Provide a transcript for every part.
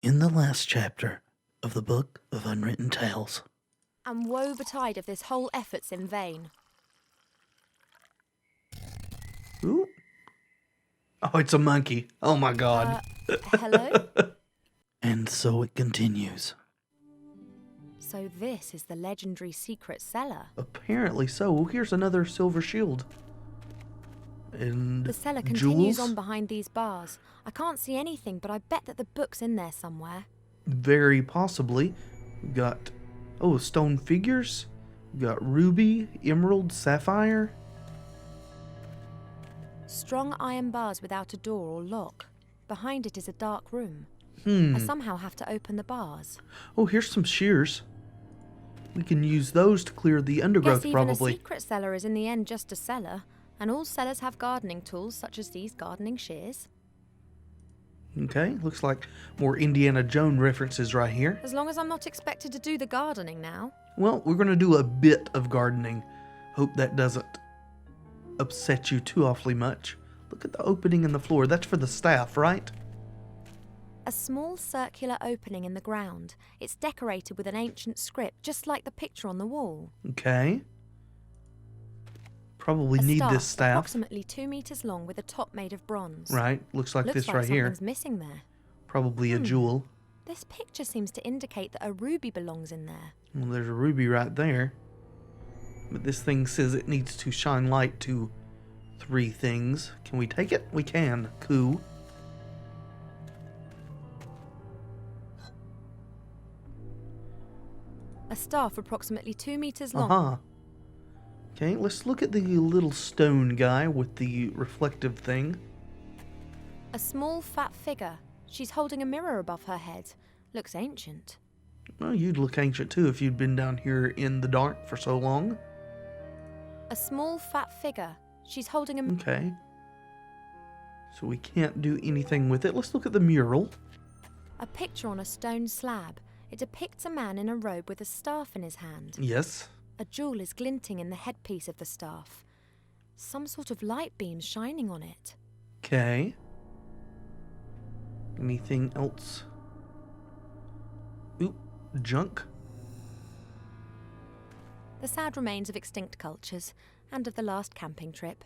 In the last chapter of the Book of Unwritten Tales. And woe betide if this whole effort's in vain. Ooh. Oh, it's a monkey. Oh my god. Hello? And so it continues. So this is the legendary secret cellar. Apparently so. Here's another silver shield. And The cellar continues jewels? on behind these bars. I can't see anything, but I bet that the book's in there somewhere. Very possibly. We got, stone figures. We got ruby, emerald, sapphire. Strong iron bars without a door or lock. Behind it is a dark room. I somehow have to open the bars. Oh, here's some shears. We can use those to clear the undergrowth, Guess even probably. a secret cellar is in the end just a cellar, and all cellars have gardening tools such as these gardening shears. Okay, looks like more Indiana Jones references right here. As long as I'm not expected to do the gardening now. Well, we're going to do a bit of gardening. Hope that doesn't upset you too awfully much. Look at the opening in the floor. That's for the staff, right? A small circular opening in the ground. It's decorated with an ancient script, just like the picture on the wall. Okay. Probably A need staff this staff. approximately 2 meters long with a top made of bronze. Right, looks like this right here. Something's missing there. Probably a jewel. This picture seems to indicate that a ruby belongs in there. Well, there's a ruby right there. But this thing says it needs to shine light to 3 things. Can we take it? We can. Cool. A staff approximately 2 meters long. Uh-huh. Okay, let's look at the little stone guy with the reflective thing. A small fat figure. She's holding a mirror above her head. Looks ancient. Well, you'd look ancient too if you'd been down here in the dark for so long. A small fat figure. She's holding a... Okay. So we can't do anything with it. Let's look at the mural. A picture on a stone slab. It depicts a man in a robe with a staff in his hand. Yes. A jewel is glinting in the headpiece of the staff. Some sort of light beam shining on it. Okay. Anything else? Oop, junk. The sad remains of extinct cultures and of the last camping trip.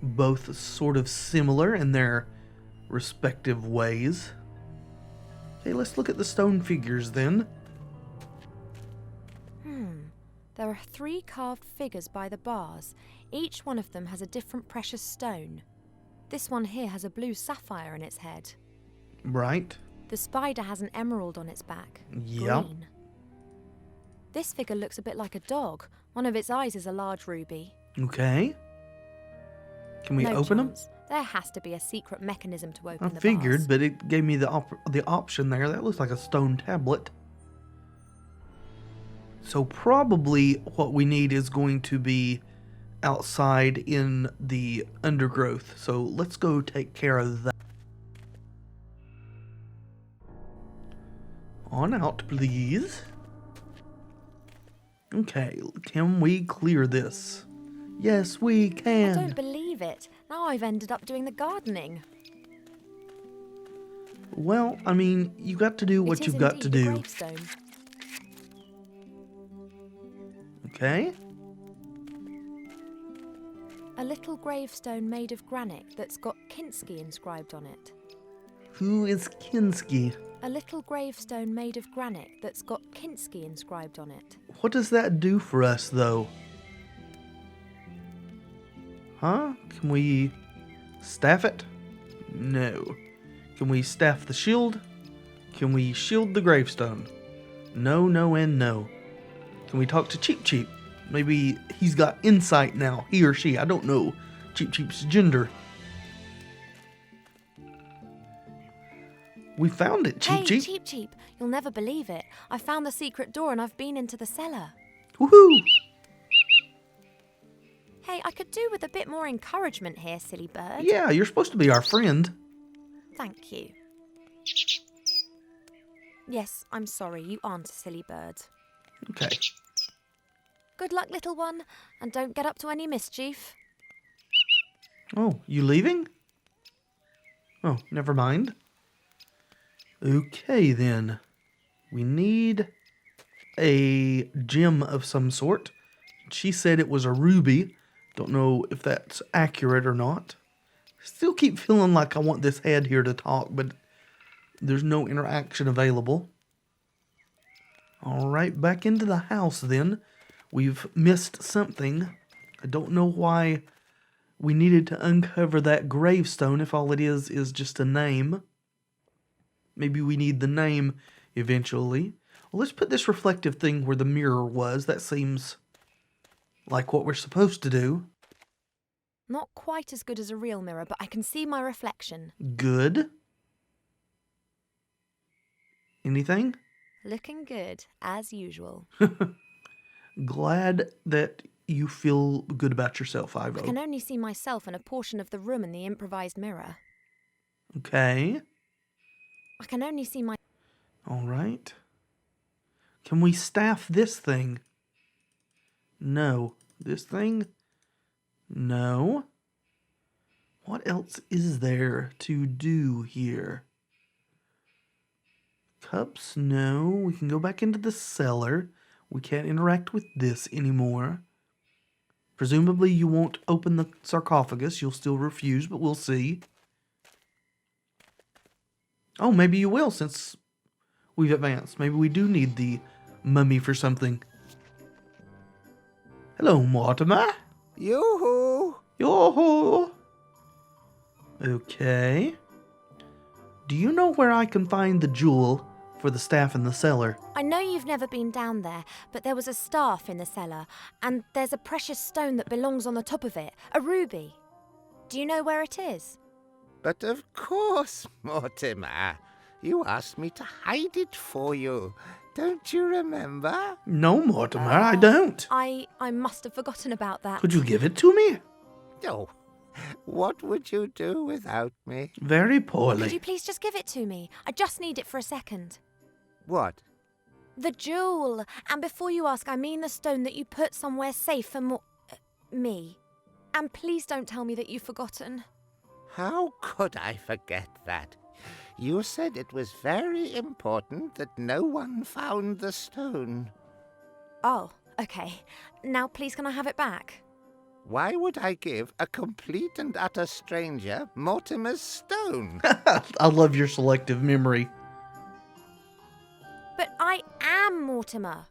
Both sort of similar in their respective ways. Okay, let's look at the stone figures then. There are 3 carved figures by the bars. Each one of them has a different precious stone. This one here has a blue sapphire in its head. Right. The spider has an emerald on its back. Yep. Green. This figure looks a bit like a dog. One of its eyes is a large ruby. Okay. Can we No open them? chance. There has to be a secret mechanism to open I the figured, bars. but it gave me the option there. That looks like a stone tablet. So probably what we need is going to be outside in the undergrowth. So let's go take care of that. On out, please. Okay, can we clear this? Yes, we I can. don't believe it. Now I've ended up doing the gardening. Well, I mean, you got to do what It you've is got to indeed a do. gravestone. Okay. A little gravestone made of granite that's got Kinski inscribed on it. Who is Kinski? A little gravestone made of granite that's got Kinski inscribed on it. What does that do for us, though? Huh? Can we staff it? No. Can we staff the shield? Can we shield the gravestone? No, no, and no. Can we talk to Cheep Cheep? Maybe he's got insight now, he or she. I don't know Cheep Cheep's gender. We found it, Cheep Hey, Cheep. Cheep Cheep, you'll never believe it. I found the secret door and I've been into the cellar. Woohoo! Hey, I could do with a bit more encouragement here, silly bird. Yeah, you're supposed to be our friend. Thank you. Yes, I'm sorry, you aren't a silly bird. Okay. Good luck, little one, and don't get up to any mischief. Oh, you leaving? Oh, never mind. Okay, then. We need a gem of some sort. She said it was a ruby. Don't know if that's accurate or not. Still keep feeling like I want this head here to talk, but there's no interaction available. Alright, back into the house then. We've missed something. I don't know why we needed to uncover that gravestone if all it is just a name. Maybe we need the name eventually. Well, let's put this reflective thing where the mirror was. That seems like what we're supposed to do. Not quite as good as a real mirror, but I can see my reflection. Good. Anything? Looking good, as usual. Glad that you feel good about yourself, Ivo. I can only see myself and a portion of the room in the improvised mirror. Okay. I can only see my... Alright. Can we staff this thing? No. This thing? No. What else is there to do here? Cups? No. We can go back into the cellar. We can't interact with this anymore. Presumably you won't open the sarcophagus. You'll still refuse, but we'll see. Oh, maybe you will since we've advanced. Maybe we do need the mummy for something. Hello, Mortimer. Yoo-hoo! Yo-ho! Okay. Do you know where I can find the jewel for the staff in the cellar? I know you've never been down there, but there was a staff in the cellar, and there's a precious stone that belongs on the top of it, a ruby. Do you know where it is? But of course, Mortimer. You asked me to hide it for you. Don't you remember? No, Mortimer, I don't. I must have forgotten about that. Could you give it to me? Oh, what would you do without me? Very Could you poorly. please just give it to me? I just need it for a second. What? The jewel. And before you ask, I mean the stone that you put somewhere safe for me. And please don't tell me that you've forgotten. How could I forget that? You said it was very important that no one found the stone. Oh, okay. Now please can I have it back? Why would I give a complete and utter stranger Mortimer's stone? I love your selective memory. But I am Mortimer.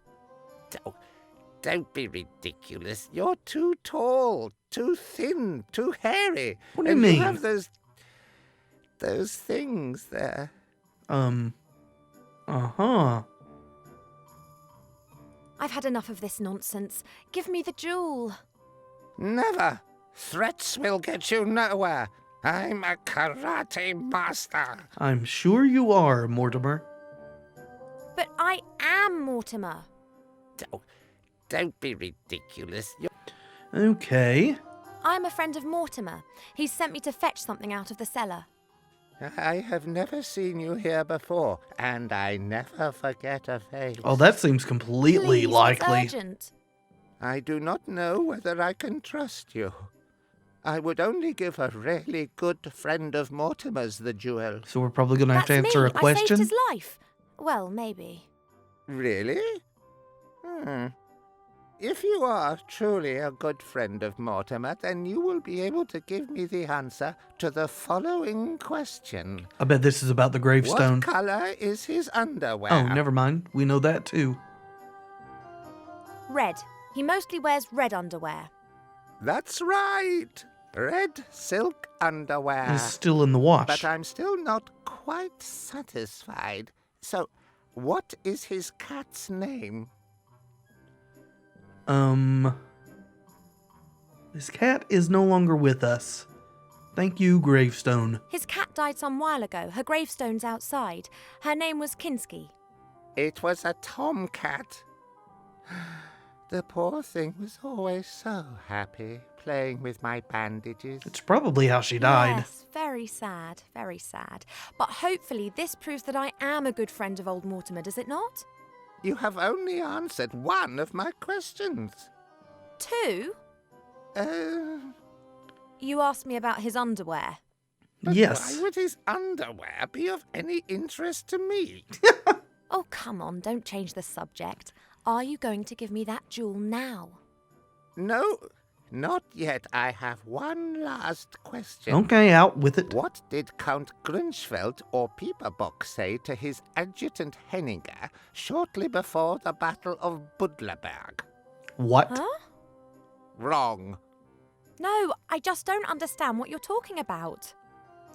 Don't be ridiculous. You're too tall, too thin, too hairy. What do you and mean? You have those things there. Uh-huh. I've had enough of this nonsense. Give me the jewel. Never. Threats will get you nowhere. I'm a karate master. I'm sure you are, Mortimer. But I am Mortimer. Don't be ridiculous. Okay. I'm a friend of Mortimer. He's sent me to fetch something out of the cellar. I have never seen you here before, and I never forget a face. Oh, that seems completely Please, likely. It's urgent. I do not know whether I can trust you. I would only give a really good friend of Mortimer's the jewel. So we're probably going to have to That's answer me. a question? I saved his life. Well, maybe. Really? If you are truly a good friend of Mortimer, then you will be able to give me the answer to the following question. I bet this is about the gravestone. What color is his underwear? Oh, never mind. We know that too. Red. He mostly wears red underwear. That's right. Red silk underwear. It's still in the wash. But I'm still not quite satisfied. So, what is his cat's name? This cat is no longer with us. Thank you, gravestone. His cat died some while ago. Her gravestone's outside. Her name was Kinski. It was a tomcat. The poor thing was always so happy playing with my bandages. It's probably how she died. Yes, very sad, very sad. But hopefully this proves that I am a good friend of old Mortimer, does it not? You have only answered one of my questions. 2? You asked me about his underwear. But Yes. why would his underwear be of any interest to me? Oh, come on, don't change the subject. Are you going to give me that jewel now? No, not yet. I have one last question. Okay, out with it. What did Count Grunschfeld or Pieperbock say to his adjutant Henninger shortly before the Battle of Budleberg? What? Huh? Wrong. No, I just don't understand what you're talking about.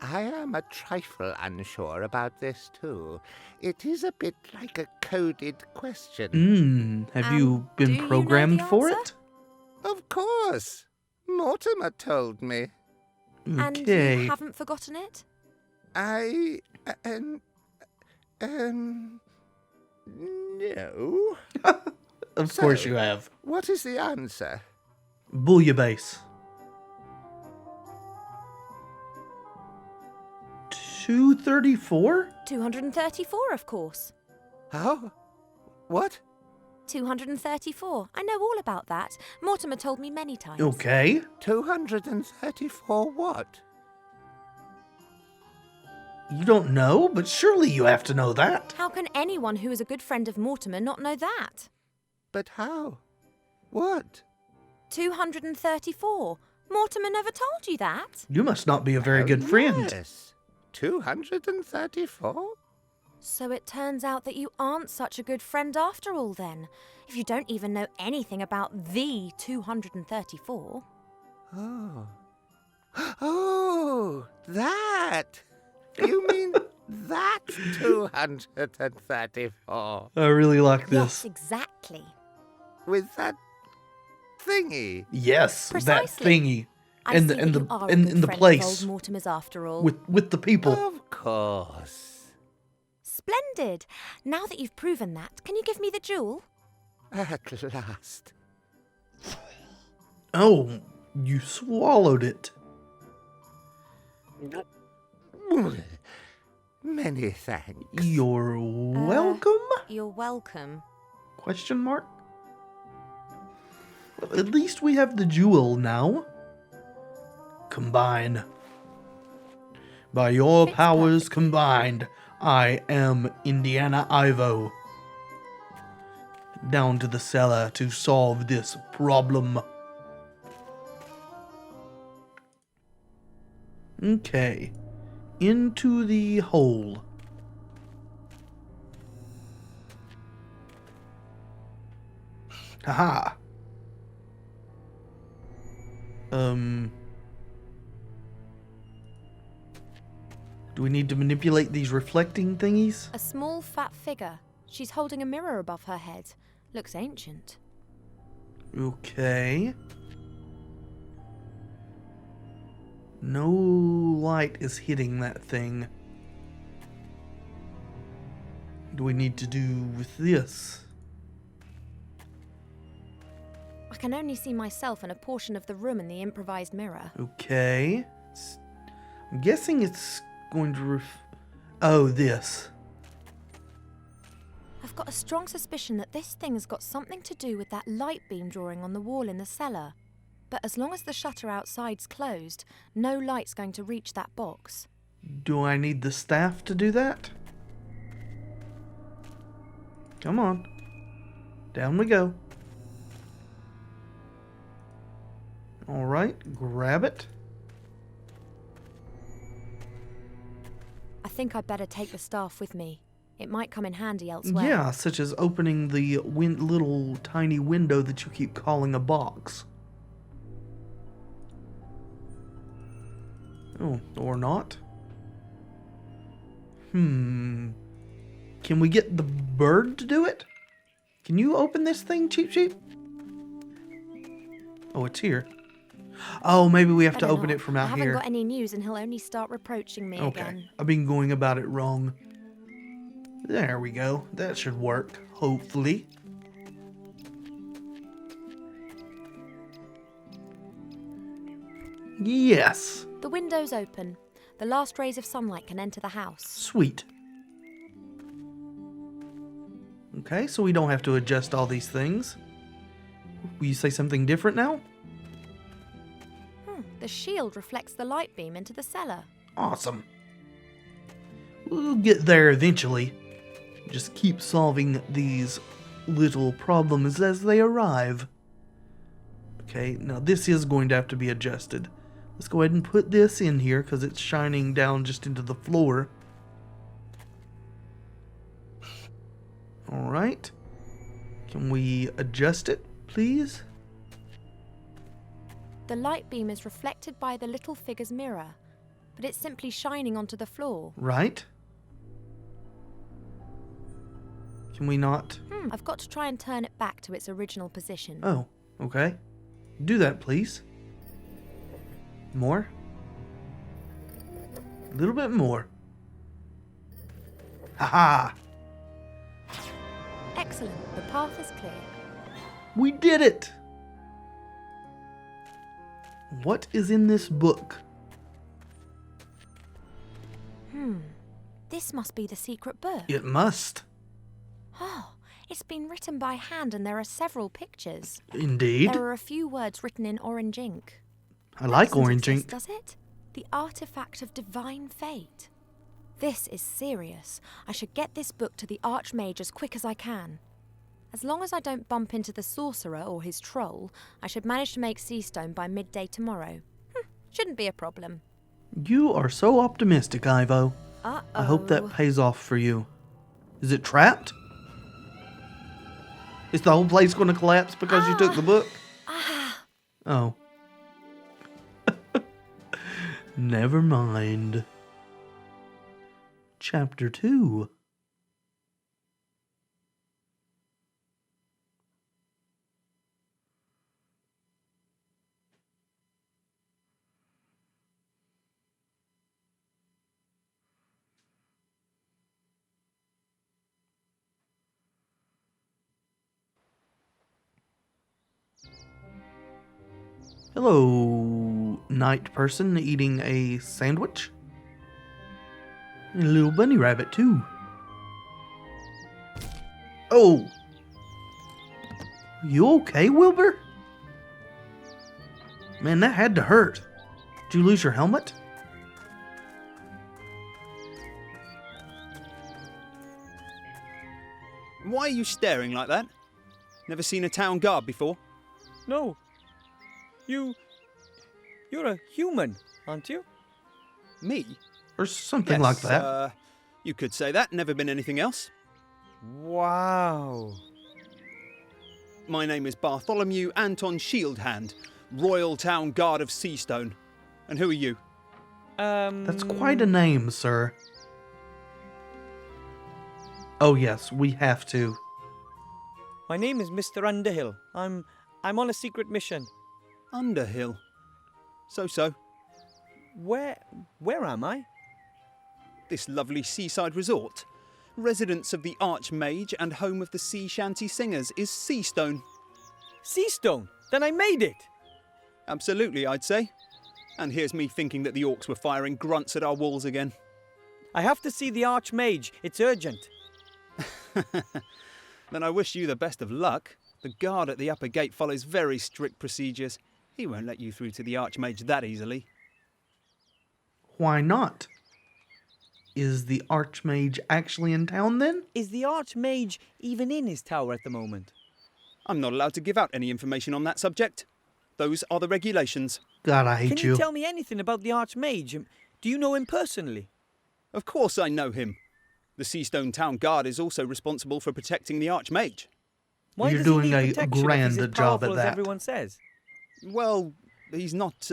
I am a trifle unsure about this too. It is a bit like a coded question. Have you do been you know programmed the for answer? it? Of course. Mortimer told me. And Okay. you haven't forgotten it? No. Of course So- you have. What is the answer? Bouillabaisse. 234? 234, of course. How? What? 234. I know all about that. Mortimer told me many times. Okay. 234 what? You don't know, but surely you have to know that. How can anyone who is a good friend of Mortimer not know that? But how? What? 234. Mortimer never told you that. You must not be a very Oh, good friend. Yes. 234? So it turns out that you aren't such a good friend after all then, if you don't even know anything about the 234. Oh. Oh, that! You mean that 234? I really like Yes, this. exactly. With that thingy? Yes, Precisely. that thingy. I And see the and that the you are a and good in the friend of place old Mortimer's after all. with the people. Of course. Splendid. Now that you've proven that, can you give me the jewel? At last. Oh, you swallowed it. Many thanks. You're welcome? You're welcome. Question mark? Well, at least we have the jewel now. Combine. By your Fits powers perfectly. combined, I am Indiana Ivo. Down to the cellar to solve this problem. Okay. Into the hole. Haha. Do we need to manipulate these reflecting thingies? A small fat figure. She's holding a mirror above her head. Looks ancient. Okay. No light is hitting that thing. What do we need to do with this? I can only see myself and a portion of the room in the improvised mirror. Okay. I'm guessing it's going to oh, this. I've got a strong suspicion that this thing has got something to do with that light beam drawing on the wall in the cellar. But as long as the shutter outside's closed, no light's going to reach that box. Do I need the staff to do that? Come on. Down we go. Alright, grab it. I think I'd better take the staff with me. It might come in handy elsewhere. Yeah, such as opening the little tiny window that you keep calling a box. Oh, or not. Can we get the bird to do it? Can you open this thing, Cheep Cheep? Oh, it's here. Oh, maybe we have to Better open not. it from I out haven't here. got any news and he'll only start reproaching me Okay, again. I've been going about it wrong. There we go. That should work, hopefully. Yes. The window's open. The last rays of sunlight can enter the house. Sweet. Okay, so we don't have to adjust all these things. Will you say something different now? The shield reflects the light beam into the cellar. Awesome. We'll get there eventually. Just keep solving these little problems as they arrive. Okay, now this is going to have to be adjusted. Let's go ahead and put this in here because it's shining down just into the floor. Alright. Can we adjust it, please? The light beam is reflected by the little figure's mirror, but it's simply shining onto the floor. Right. Can we not? I've got to try and turn it back to its original position. Oh, okay. Do that, please. More. A little bit more. Haha! Excellent. The path is clear. We did it! What is in this book? This must be the secret book. It must. Oh, it's been written by hand and there are several pictures. Indeed. There are a few words written in orange ink. I like Doesn't orange exist, ink. does it? The artifact of divine fate. This is serious. I should get this book to the Archmage as quick as I can. As long as I don't bump into the sorcerer or his troll, I should manage to make Seastone by midday tomorrow. Shouldn't be a problem. You are so optimistic, Ivo. Uh-oh. I hope that pays off for you. Is it trapped? Is the whole place going to collapse because you took the book? Oh. Never mind. Chapter 2. Hello, night person eating a sandwich. And a little bunny rabbit, too. Oh! You okay, Wilbur? Man, that had to hurt. Did you lose your helmet? Why are you staring like that? Never seen a town guard before? No. You're a human, aren't you? Me? Or something Yes, like that. You could say that. Never been anything else. Wow. My name is Bartholomew Anton Shieldhand, Royal Town Guard of Seastone. And who are you? That's quite a name, sir. Oh yes, we have to. My name is Mr. Underhill. I'm on a secret mission. Underhill. So. Where am I? This lovely seaside resort. Residence of the Archmage and home of the sea shanty singers is Seastone. Seastone? Then I made it! Absolutely, I'd say. And here's me thinking that the orcs were firing grunts at our walls again. I have to see the Archmage. It's urgent. Then I wish you the best of luck. The guard at the upper gate follows very strict procedures. He won't let you through to the Archmage that easily. Why not? Is the Archmage actually in town then? Is the Archmage even in his tower at the moment? I'm not allowed to give out any information on that subject. Those are the regulations. God, I hate Can you tell me anything about the Archmage? Do you know him personally? Of course I know him. The Seastone Town Guard is also responsible for protecting the Archmage. Why You're does he doing need a protection if he's grand as job powerful at as that. everyone says? Well, he's not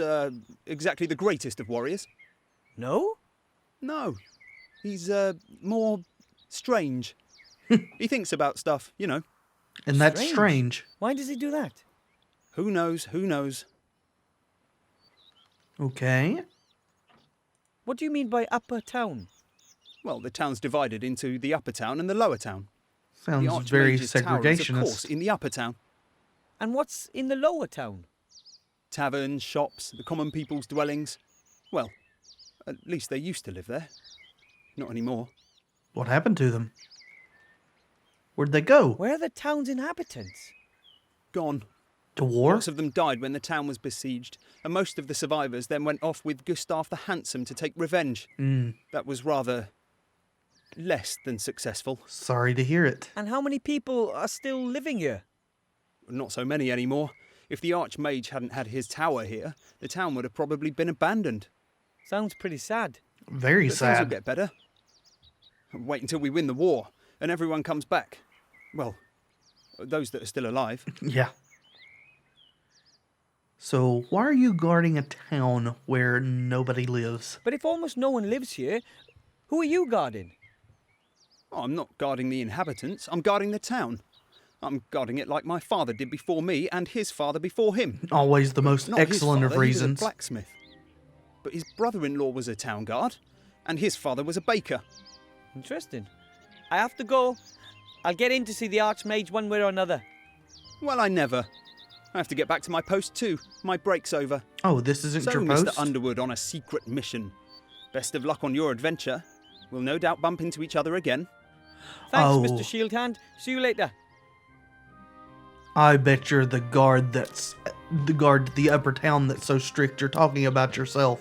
exactly the greatest of warriors. No? No. He's more strange. He thinks about stuff, you know. And that's strange. Why does he do that? Who knows? Who knows? Okay. What do you mean by upper town? Well, the town's divided into the upper town and the lower town. The Sounds very Archmage's tower is, of segregationist. course, in the upper town. And what's in the lower town? Taverns, shops, the common people's dwellings. Well, at least they used to live there. Not anymore. What happened to them? Where'd they go? Where are the town's inhabitants? Gone. To war? Lots of them died when the town was besieged, and most of the survivors then went off with Gustav the Handsome to take revenge. That was rather less than successful. Sorry to hear it. And how many people are still living here? Not so many anymore. If the Archmage hadn't had his tower here, the town would have probably been abandoned. Sounds pretty sad. Very But things will sad. get better. Wait until we win the war, and everyone comes back. Well, those that are still alive. Yeah. So, why are you guarding a town where nobody lives? But if almost no one lives here, who are you guarding? Oh, I'm not guarding the inhabitants, I'm guarding the town. I'm guarding it like my father did before me and his father before him. Always the most Not his excellent of father, he was reasons. a blacksmith. But his brother-in-law was a town guard, and his father was a baker. Interesting. I have to go. I'll get in to see the Archmage one way or another. Well, I never. I have to get back to my post too. My break's over. Oh, this isn't So, your Mr. post? Underwood on a secret mission. Best of luck on your adventure. We'll no doubt bump into each other again. Thanks, Oh. Mr. Shieldhand. See you later. I bet you're the guard to the upper town that's so strict you're talking about yourself.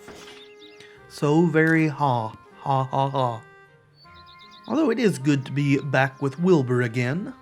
So very ha. Although it is good to be back with Wilbur again.